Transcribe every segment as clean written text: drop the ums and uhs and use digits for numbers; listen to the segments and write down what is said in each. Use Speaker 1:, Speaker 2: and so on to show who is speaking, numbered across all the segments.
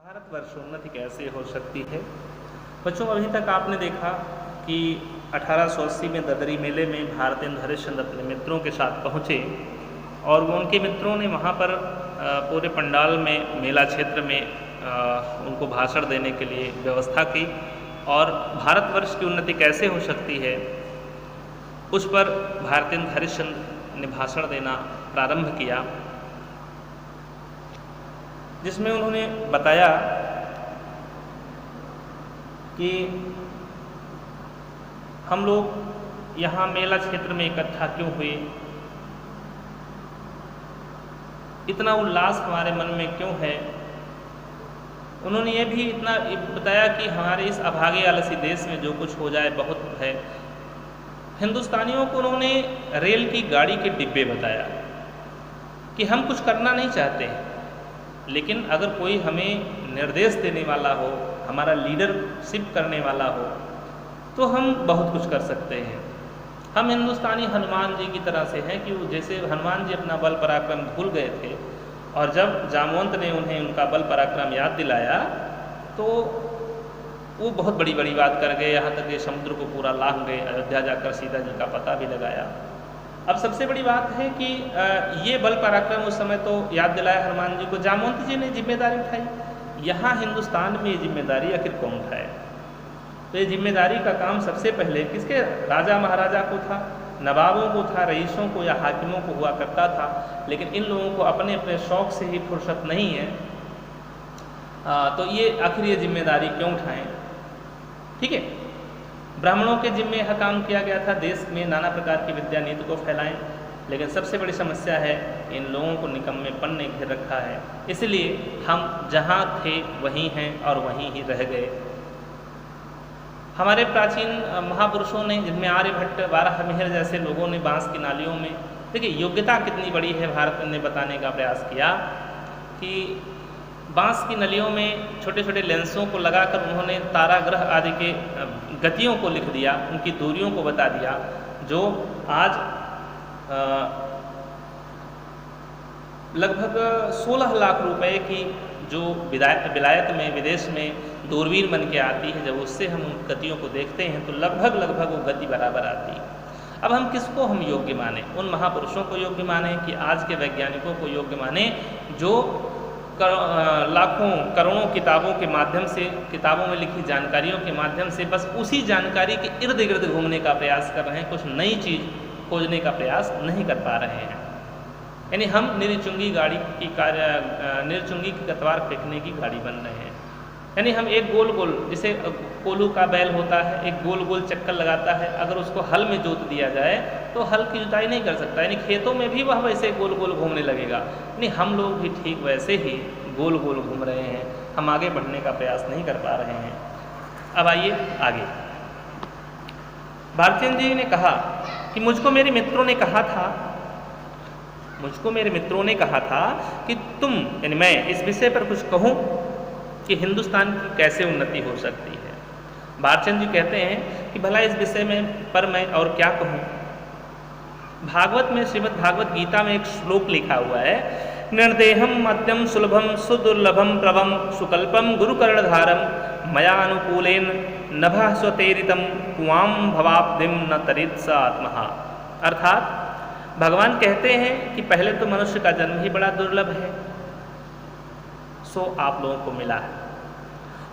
Speaker 1: भारतवर्ष उन्नति कैसे हो सकती है। बच्चों, अभी तक आपने देखा कि 1880 में ददरी मेले में भारतेंदु हरिश्चंद्र अपने मित्रों के साथ पहुँचे और वो उनके मित्रों ने वहाँ पर पूरे पंडाल में मेला क्षेत्र में उनको भाषण देने के लिए व्यवस्था की और भारतवर्ष की उन्नति कैसे हो सकती है उस पर भारतेंदु हरिश्चंद्र ने भाषण देना प्रारंभ किया, जिसमें उन्होंने बताया कि हम लोग यहाँ मेला क्षेत्र में इकट्ठा क्यों हुए, इतना उल्लास हमारे मन में क्यों है। उन्होंने ये भी इतना बताया कि हमारे इस अभागे आलसी देश में जो कुछ हो जाए बहुत है। हिंदुस्तानियों को उन्होंने रेल की गाड़ी के डिब्बे बताया कि हम कुछ करना नहीं चाहते हैं, लेकिन अगर कोई हमें निर्देश देने वाला हो, हमारा लीडरशिप करने वाला हो, तो हम बहुत कुछ कर सकते हैं। हम हिंदुस्तानी हनुमान जी की तरह से हैं कि वो जैसे हनुमान जी अपना बल पराक्रम भूल गए थे और जब जामवंत ने उन्हें उनका बल पराक्रम याद दिलाया तो वो बहुत बड़ी बड़ी बात कर गए, यहाँ तक कि समुद्र को पूरा लांघ गए, अयोध्या जाकर सीता जी का पता भी लगाया। अब सबसे बड़ी बात है कि ये बल पराक्रम उस समय तो याद दिलाया हनुमान जी को, जामवंत जी ने जिम्मेदारी उठाई। यहाँ हिंदुस्तान में ये जिम्मेदारी आखिर कौन उठाए? तो ये जिम्मेदारी का काम सबसे पहले किसके, राजा महाराजा को था, नवाबों को था, रईसों को या हाकिमों को हुआ करता था। लेकिन इन लोगों को अपने अपने शौक़ से ही फुर्सत नहीं है, तो ये आखिर ये जिम्मेदारी क्यों उठाएं? ठीक है, ब्राह्मणों के जिम्मे यह काम किया गया था, देश में नाना प्रकार की विद्या नीति को फैलाएं। लेकिन सबसे बड़ी समस्या है इन लोगों को निकम्मेपन ने घेर रखा है, इसलिए हम जहाँ थे वहीं हैं और वहीं ही रह गए। हमारे प्राचीन महापुरुषों ने, जिनमें आर्यभट्ट, बारहमिहिर जैसे लोगों ने बांस की नालियों में, देखिए योग्यता कितनी बड़ी है, भारत ने बताने का प्रयास किया कि बांस की नलियों में छोटे छोटे लेंसों को लगाकर उन्होंने ताराग्रह आदि के गतियों को लिख दिया, उनकी दूरियों को बता दिया, जो आज लगभग 16 लाख रुपए की जो विलायत में, विदेश में दूरबीन बन के आती है, जब उससे हम उन गतियों को देखते हैं तो लगभग वो गति बराबर आती है। अब हम किसको हम योग्य माने? उन महापुरुषों को योग्य माने कि आज के वैज्ञानिकों को योग्य माने जो लाखों करोड़ों किताबों के माध्यम से, किताबों में लिखी जानकारियों के माध्यम से बस उसी जानकारी के इर्द गिर्द घूमने का प्रयास कर रहे हैं, कुछ नई चीज़ खोजने का प्रयास नहीं कर पा रहे हैं। यानी हम निरचुंगी की कतवार फेंकने की गाड़ी बन रहे हैं। यानी हम एक गोल गोल, जैसे कोल्हू का बैल होता है, एक गोल गोल चक्कर लगाता है, अगर उसको हल में जोत दिया जाए तो हल की जुताई नहीं कर सकता, यानी खेतों में भी वह वैसे गोल गोल घूमने लगेगा। यानी हम लोग भी ठीक वैसे ही गोल गोल घूम रहे हैं, हम आगे बढ़ने का प्रयास नहीं कर पा रहे हैं। अब आइए आगे। भारतेंदु जी ने कहा कि मुझको मेरे मित्रों ने कहा था कि तुम, यानी मैं इस विषय पर कुछ कहूँ कि हिंदुस्तान की कैसे उन्नति हो सकती है। भारतेंदु जी कहते हैं कि भला इस विषय में पर मैं और क्या कहूँ। भागवत में, श्रीमद् भागवत गीता में एक श्लोक लिखा हुआ है, निर्देहम मध्यम सुलभम सुदुर्लभम प्रभम सुकल्पम गुरुकर्णधारम मयानुकूलेन नभः स्वतेरितम कुआम भवाब्धिम न तरित स आत्महा। अर्थात भगवान कहते हैं कि पहले तो मनुष्य का जन्म ही बड़ा दुर्लभ है, सो आप लोगों को मिला है,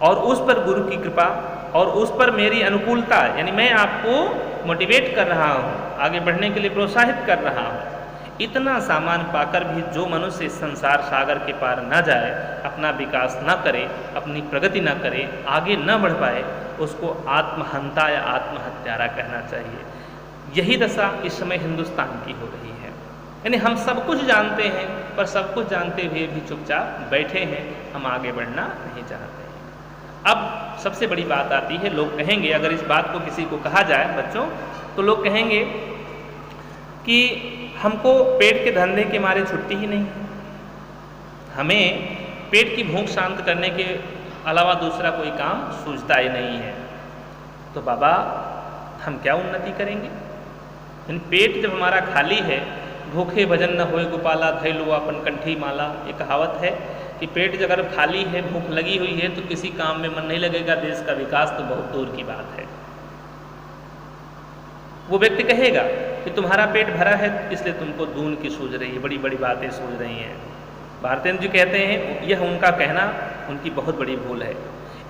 Speaker 1: और उस पर गुरु की कृपा और उस पर मेरी अनुकूलता, यानी मैं आपको मोटिवेट कर रहा हूँ, आगे बढ़ने के लिए प्रोत्साहित कर रहा हूँ। इतना सामान पाकर भी जो मनुष्य इस संसार सागर के पार न जाए, अपना विकास न करे, अपनी प्रगति न करे, आगे न बढ़ पाए, उसको आत्महंता या आत्महत्यारा कहना चाहिए। यही दशा इस समय हिंदुस्तान की हो रही है। यानी हम सब कुछ जानते हैं, पर सब कुछ जानते हुए भी चुपचाप बैठे हैं, हम आगे बढ़ना नहीं चाहते हैं। अब सबसे बड़ी बात आती है, लोग कहेंगे, अगर इस बात को किसी को कहा जाए बच्चों, तो लोग कहेंगे कि हमको पेट के धंधे के मारे छुट्टी ही नहीं है, हमें पेट की भूख शांत करने के अलावा दूसरा कोई काम सूझता ही नहीं है। तो बाबा हम क्या उन्नति करेंगे? पेट जब हमारा खाली है, भूखे भजन न होए गोपाला, धैलु अपन कंठी माला, ये कहावत है। कि पेट अगर खाली है, भूख लगी हुई है, तो किसी काम में मन नहीं लगेगा, देश का विकास तो बहुत दूर की बात है। वो व्यक्ति कहेगा कि तुम्हारा पेट भरा है इसलिए तुमको दून की सूझ रही है, बड़ी बड़ी बातें सूझ रही हैं। भारतेंद्र जी कहते हैं यह उनका कहना उनकी बहुत बड़ी भूल है।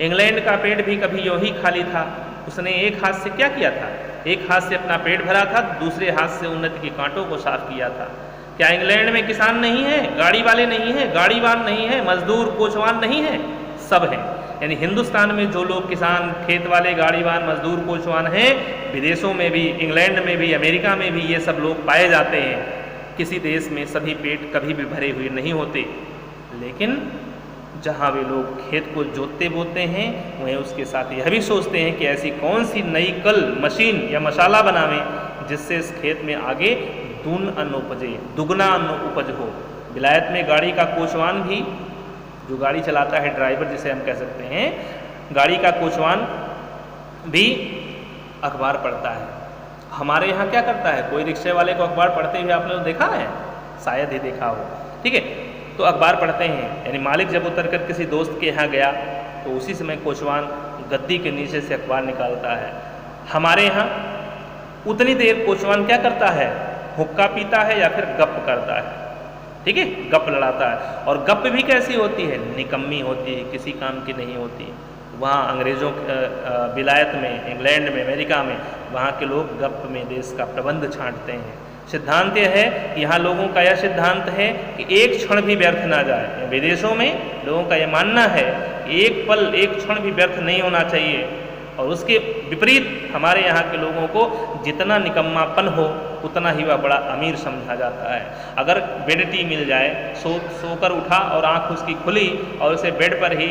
Speaker 1: इंग्लैंड का पेट भी कभी यूं ही खाली था, उसने एक हाथ से क्या किया था, एक हाथ से अपना पेट भरा था, दूसरे हाथ से उन्नति के कांटों को साफ किया था। क्या इंग्लैंड में किसान नहीं है, गाड़ी वाले नहीं हैं, गाड़ीवान नहीं है, मजदूर कोचवान नहीं है? सब हैं। यानी हिंदुस्तान में जो लोग किसान, खेत वाले, गाड़ीवान, मजदूर, कोचवान हैं, विदेशों में भी, इंग्लैंड में भी, अमेरिका में भी ये सब लोग पाए जाते हैं। किसी देश में सभी पेट कभी भी भरे हुए नहीं होते, लेकिन जहाँ वे लोग खेत को जोतते बोते हैं वहीं उसके साथ यह भी सोचते हैं कि ऐसी कौन सी नई कल, मशीन या मसाला बनावें जिससे इस खेत में आगे दून अन्न उपजे, दुगना अन्न उपज हो। विलायत में गाड़ी का कोचवान भी, जो गाड़ी चलाता है, ड्राइवर जिसे हम कह सकते हैं, गाड़ी का कोचवान भी अखबार पढ़ता है। हमारे यहाँ क्या करता है, कोई रिक्शे वाले को अखबार पढ़ते हुए आपने देखा है? शायद ही देखा हो। ठीक है, तो अखबार पढ़ते हैं। यानी मालिक जब उतर कर किसी दोस्त के यहाँ गया तो उसी समय कोचवान गद्दी के नीचे से अखबार निकालता है। हमारे यहाँ उतनी देर कोचवान क्या करता है, हुक्का पीता है या फिर गप करता है। ठीक है, गप लड़ाता है। और गप भी कैसी होती है, निकम्मी होती है, किसी काम की नहीं होती। वहाँ अंग्रेज़ों विलायत में, इंग्लैंड में, अमेरिका में, वहाँ के लोग गप में देश का प्रबंध छांटते हैं। सिद्धांत यह है कि यहाँ लोगों का यह सिद्धांत है कि एक क्षण भी व्यर्थ ना जाए। विदेशों में लोगों का यह मानना है कि एक पल, एक क्षण भी व्यर्थ नहीं होना चाहिए। और उसके विपरीत हमारे यहाँ के लोगों को जितना निकम्मापन हो उतना ही वह बड़ा अमीर समझा जाता है। अगर बेड टी मिल जाए, सोकर उठा और आँख उसकी खुली और उसे बेड पर ही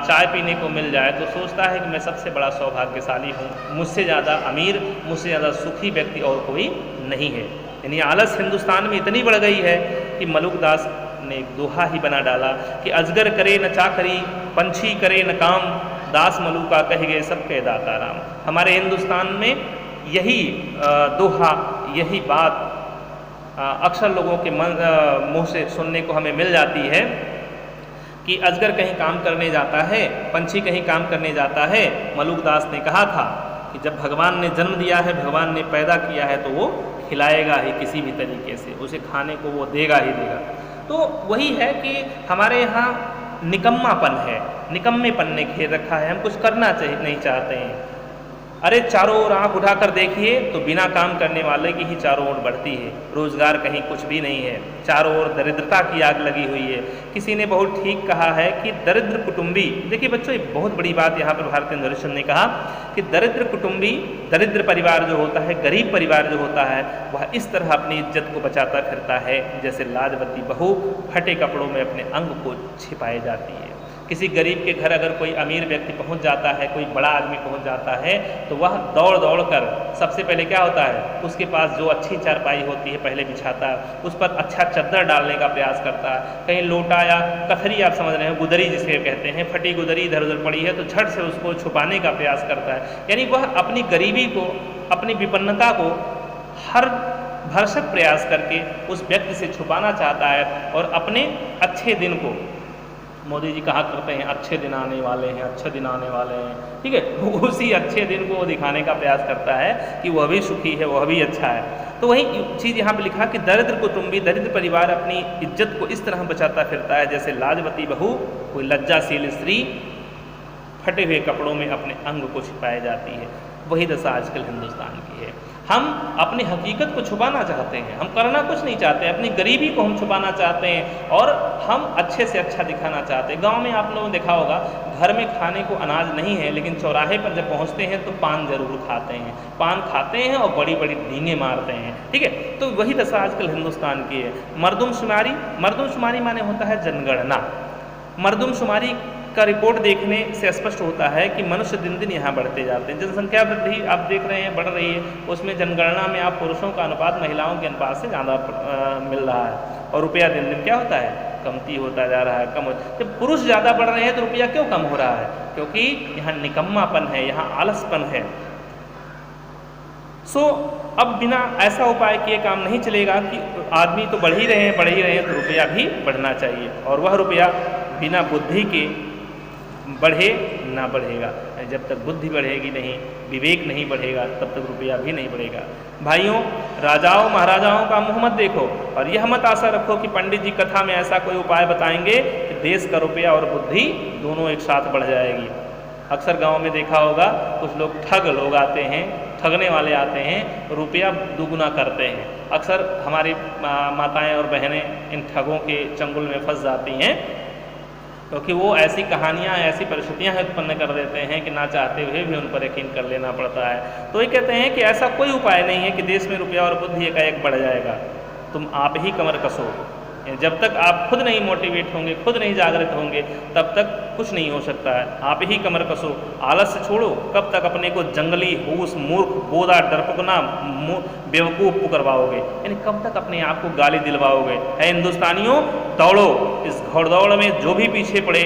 Speaker 1: चाय पीने को मिल जाए तो सोचता है कि मैं सबसे बड़ा सौभाग्यशाली हूँ, मुझसे ज़्यादा अमीर, मुझसे ज़्यादा सुखी व्यक्ति और कोई नहीं है। यानी आलस हिंदुस्तान में इतनी बढ़ गई है कि मलुकदास ने एक दोहा ही बना डाला कि अजगर करे न चाकरी, पंछी करे न काम, दास मलुका कह गए सबके दाता राम। हमारे हिंदुस्तान में यही दोहा, यही बात अक्सर लोगों के मुँह से सुनने को हमें मिल जाती है कि अजगर कहीं काम करने जाता है, पंछी कहीं काम करने जाता है। मलुकदास ने कहा था कि जब भगवान ने जन्म दिया है, भगवान ने पैदा किया है, तो वो खिलाएगा ही किसी भी तरीके से, उसे खाने को वो देगा ही देगा। तो वही है कि हमारे यहाँ निकम्मापन है, निकम्मेपन ने घेर रखा है। हम कुछ करना नहीं चाहते हैं। अरे चारों ओर आँख उठाकर देखिए तो बिना काम करने वाले की ही चारों ओर बढ़ती है, रोजगार कहीं कुछ भी नहीं है, चारों ओर दरिद्रता की आग लगी हुई है। किसी ने बहुत ठीक कहा है कि दरिद्र कुटुंबी, देखिए बच्चों, एक बहुत बड़ी बात यहाँ पर भारतेंद्र हरिश्चंद्र ने कहा कि दरिद्र कुटुंबी, दरिद्र परिवार जो होता है, गरीब परिवार जो होता है, वह इस तरह अपनी इज्जत को बचाता फिरता है जैसे लाजवती बहू फटे कपड़ों में अपने अंग को छिपाए जाती है। किसी गरीब के घर अगर कोई अमीर व्यक्ति पहुंच जाता है, कोई बड़ा आदमी पहुंच जाता है, तो वह दौड़ दौड़ कर सबसे पहले क्या होता है, उसके पास जो अच्छी चारपाई होती है पहले बिछाता है, उस पर अच्छा चद्दर डालने का प्रयास करता है। कहीं लोटा या कथरी, आप समझ रहे हैं, गुदरी जिसे कहते हैं, फटी गुदरी इधर उधर पड़ी है तो झट से उसको छुपाने का प्रयास करता है। यानी वह अपनी गरीबी को, अपनी विपन्नता को हर भरसक प्रयास करके उस व्यक्ति से छुपाना चाहता है और अपने अच्छे दिन को, मोदी जी कहा करते हैं अच्छे दिन आने वाले हैं, अच्छे दिन आने वाले हैं, ठीक है, उसी अच्छे दिन को वो दिखाने का प्रयास करता है कि वह भी सुखी है, वह भी अच्छा है। तो वही चीज़ यहाँ पे लिखा कि दरिद्र कुटुंबी, दरिद्र परिवार अपनी इज्जत को इस तरह बचाता फिरता है जैसे लाजवती बहू, कोई लज्जाशील स्त्री फटे हुए कपड़ों में अपने अंग को छिपाए जाती है। वही दशा आजकल हिंदुस्तान की है। हम अपनी हकीकत को छुपाना चाहते हैं, हम करना कुछ नहीं चाहते, अपनी गरीबी को हम छुपाना चाहते हैं और हम अच्छे से अच्छा दिखाना चाहते हैं। गांव में आप लोगों ने देखा होगा, घर में खाने को अनाज नहीं है लेकिन चौराहे पर जब पहुंचते हैं तो पान जरूर खाते हैं, पान खाते हैं और बड़ी बड़ी डींगे मारते हैं, ठीक है। तो वही दशा आजकल हिंदुस्तान की है। मर्दमशुमारी, मर्दमशुमारी माने होता है जनगणना। मर्दमशुमारी का रिपोर्ट देखने से स्पष्ट होता है कि मनुष्य दिन दिन यहाँ बढ़ते जाते हैं। जनसंख्या वृद्धि आप देख रहे हैं बढ़ रही है, उसमें जनगणना में आप पुरुषों का अनुपात महिलाओं के अनुपात से ज़्यादा मिल रहा है और रुपया दिन दिन क्या होता है, कमती होता जा रहा है, कम होता। जब पुरुष ज़्यादा बढ़ रहे हैं तो रुपया क्यों कम हो रहा है? क्योंकि यहाँ निकम्मापन है, यहाँ आलसपन है। सो अब बिना ऐसा उपाय किए काम नहीं चलेगा कि आदमी तो बढ़ ही रहे हैं तो रुपया भी बढ़ना चाहिए, और वह रुपया बिना बुद्धि के बढ़े ना बढ़ेगा। जब तक बुद्धि बढ़ेगी नहीं, विवेक नहीं बढ़ेगा, तब तक रुपया भी नहीं बढ़ेगा। भाइयों, राजाओं महाराजाओं का मुँह मत देखो और यह मत आशा रखो कि पंडित जी कथा में ऐसा कोई उपाय बताएंगे कि देश का रुपया और बुद्धि दोनों एक साथ बढ़ जाएगी। अक्सर गांव में देखा होगा, कुछ लोग ठग लोग आते हैं, ठगने वाले आते हैं, रुपया दुगुना करते हैं। अक्सर हमारी माताएं और बहनें इन ठगों के चंगुल में फंस जाती हैं, क्योंकि वो ऐसी कहानियाँ, ऐसी परिस्थितियाँ उत्पन्न कर देते हैं कि ना चाहते हुए भी उन पर यकीन कर लेना पड़ता है। तो ये कहते हैं कि ऐसा कोई उपाय नहीं है कि देश में रुपया और बुद्धि एकाएक बढ़ जाएगा। तुम आप ही कमर कसो। जब तक आप खुद नहीं मोटिवेट होंगे, खुद नहीं जागृत होंगे, तब तक कुछ नहीं हो सकता है। आप ही कमर कसो, आलस छोड़ो। कब तक अपने को जंगली, हूस, मूर्ख, बोदा, डरपोकना, बेवकूफ़ पुकरवाओगे? यानी कब तक अपने आप को गाली दिलवाओगे? है हिंदुस्तानियों, दौड़ो। इस घोड़दौड़ में जो भी पीछे पड़े,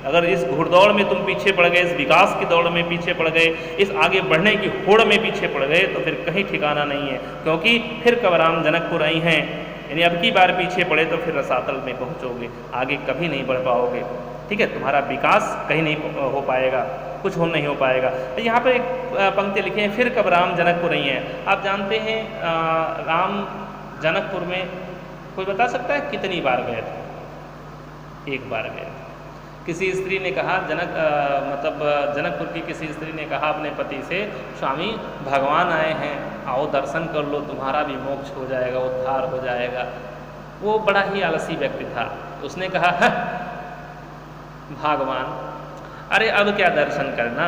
Speaker 1: अगर इस घुड़दौड़ में तुम पीछे पड़ गए, इस विकास की दौड़ में पीछे पड़ गए, इस आगे बढ़ने की होड़ में पीछे पड़ गए, तो फिर कहीं ठिकाना नहीं है। क्योंकि फिर कब राम जनकपुर आई हैं, यानी अब की बार पीछे पड़े तो फिर रसातल में पहुंचोगे, आगे कभी नहीं बढ़ पाओगे। ठीक है, तुम्हारा विकास कहीं नहीं हो पाएगा, कुछ हो नहीं हो पाएगा। तो यहाँ पर एक पंक्ति लिखी है, फिर कब राम जनकपुर आई हैं। आप जानते हैं राम जनकपुर में कोई बता सकता है कितनी बार गए थे? एक बार गए। किसी स्त्री ने कहा, जनकपुर की किसी स्त्री ने कहा अपने पति से, स्वामी भगवान आए हैं, आओ दर्शन कर लो, तुम्हारा भी मोक्ष हो जाएगा, उद्धार हो जाएगा। वो बड़ा ही आलसी व्यक्ति था। उसने कहा, भगवान, अरे अब क्या दर्शन करना,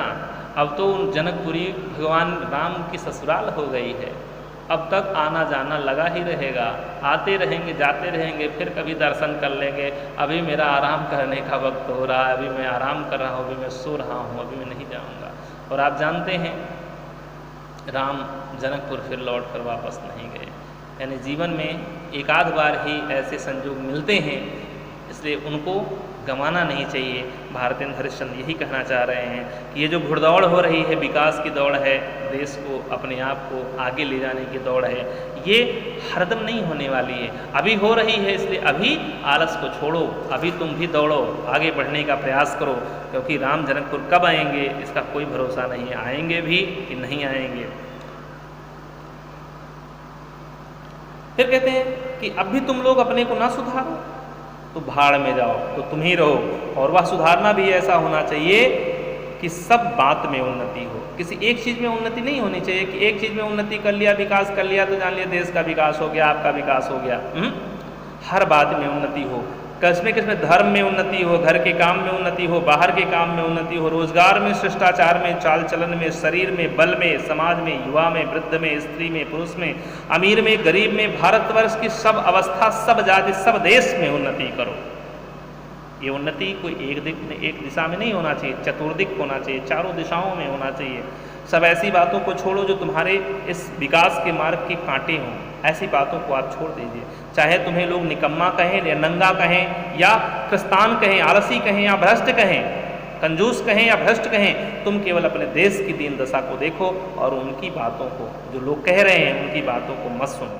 Speaker 1: अब तो जनकपुरी भगवान राम की ससुराल हो गई है, अब तक आना जाना लगा ही रहेगा, आते रहेंगे जाते रहेंगे, फिर कभी दर्शन कर लेंगे। अभी मेरा आराम करने का वक्त हो रहा है, अभी मैं आराम कर रहा हूँ, अभी मैं सो रहा हूँ, अभी मैं नहीं जाऊँगा। और आप जानते हैं राम जनकपुर फिर लौट कर वापस नहीं गए। यानी जीवन में एक आध बार ही ऐसे संयोग मिलते हैं, इसलिए उनको गंवाना नहीं चाहिए। भारतेंद्र हरिश्चंद्र यही कहना चाह रहे हैं कि ये जो घुड़दौड़ हो रही है, विकास की दौड़ है, देश को, अपने आप को आगे ले जाने की दौड़ है, ये हरदम नहीं होने वाली है। अभी हो रही है, इसलिए अभी आलस को छोड़ो, अभी तुम भी दौड़ो, आगे बढ़ने का प्रयास करो। क्योंकि राम जनकपुर कब आएंगे इसका कोई भरोसा नहीं है, आएंगे भी कि नहीं आएंगे। फिर कहते हैं कि अब भी तुम लोग अपने को ना सुधारो तो भाड़ में जाओ, तो तुम ही रहो। और वह सुधारना भी ऐसा होना चाहिए कि सब बात में उन्नति हो। किसी एक चीज़ में उन्नति नहीं होनी चाहिए कि एक चीज़ में उन्नति कर लिया, विकास कर लिया, तो जान लिया देश का विकास हो गया, आपका विकास हो गया। हर बात में उन्नति हो, किसमें धर्म में उन्नति हो, घर के काम में उन्नति हो, बाहर के काम में उन्नति हो, रोजगार में, शिष्टाचार में, चाल चलन में, शरीर में, बल में, समाज में, युवा में, वृद्ध में, स्त्री में, पुरुष में, अमीर में, गरीब में, भारतवर्ष की सब अवस्था, सब जाति, सब देश में उन्नति करो। ये उन्नति कोई एक दिशा में नहीं होना चाहिए, चतुर्दिक होना चाहिए, चारों दिशाओं में होना चाहिए। सब ऐसी बातों को छोड़ो जो तुम्हारे इस विकास के मार्ग के कांटे हों, ऐसी बातों को आप छोड़ दीजिए। चाहे तुम्हें लोग निकम्मा कहें या नंगा कहें या क्रिस्तान कहें, आलसी कहें या भ्रष्ट कहें, कंजूस कहें या भ्रष्ट कहें, तुम केवल अपने देश की दीन दशा को देखो और उनकी बातों को, जो लोग कह रहे हैं उनकी बातों को मत सुनो।